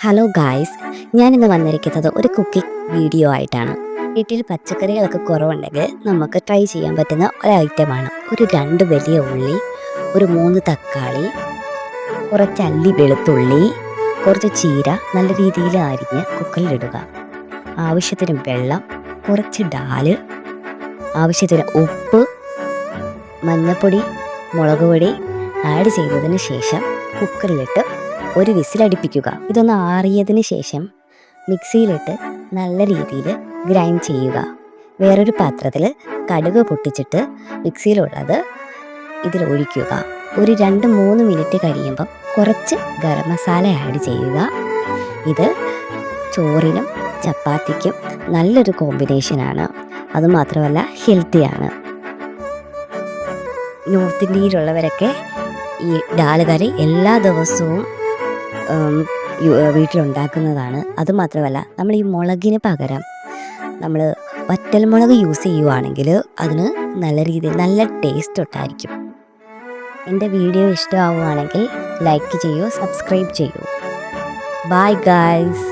Hello guys, ഞാനിന്ന് വന്നിരിക്കുന്നത് ഒരു കുക്കിംഗ് വീഡിയോ ആയിട്ടാണ്. വീട്ടിൽ പച്ചക്കറികളൊക്കെ കുറവുണ്ടെങ്കിൽ നമുക്ക് ട്രൈ ചെയ്യാൻ പറ്റുന്ന ഒരു ഐറ്റമാണ്. ഒരു 2 വലിയ ഉള്ളി, ഒരു 3 തക്കാളി, കുറച്ച് അല്ലി വെളുത്തുള്ളി, കുറച്ച് ചീര നല്ല രീതിയിൽ അരിഞ്ഞ് കുക്കറിലിടുക. ആവശ്യത്തിന് വെള്ളം, കുറച്ച് ഡാല്, ആവശ്യത്തിന് ഉപ്പ്, മഞ്ഞൾപ്പൊടി, മുളക് പൊടി ആഡ് ചെയ്തതിന് ശേഷം കുക്കറിലിട്ട് ഒരു വിസിലടിപ്പിക്കുക. ഇതൊന്ന് ആറിയതിന് ശേഷം മിക്സിയിലിട്ട് നല്ല രീതിയിൽ ഗ്രൈൻഡ് ചെയ്യുക. വേറൊരു പാത്രത്തിൽ കടുക് പൊട്ടിച്ചിട്ട് മിക്സിയിലുള്ളത് ഇതിൽ ഒഴിക്കുക. ഒരു 2-3 മിനിറ്റ് കഴിയുമ്പം കുറച്ച് ഗരം മസാല ആഡ് ചെയ്യുക. ഇത് ചോറിനും ചപ്പാത്തിക്കും നല്ലൊരു കോമ്പിനേഷനാണ്. അതുമാത്രമല്ല ഹെൽത്തിയാണ്. നോർത്ത് ഇന്ത്യയിലുള്ളവരൊക്കെ ഈ ഡാൽ കറി എല്ലാ ദിവസവും വീട്ടിലുണ്ടാക്കുന്നതാണ്. അതുമാത്രമല്ല നമ്മൾ ഈ മുളകിന് പകരം നമ്മൾ വറ്റൽമുളക് യൂസ് ചെയ്യുവാണെങ്കിൽ അതിന് നല്ല രീതിയിൽ നല്ല ടേസ്റ്റ് ഉണ്ടായിരിക്കും. എൻ്റെ വീഡിയോ ഇഷ്ടമാവുകയാണെങ്കിൽ ലൈക്ക് ചെയ്യൂ, സബ്സ്ക്രൈബ് ചെയ്യൂ. Bye guys.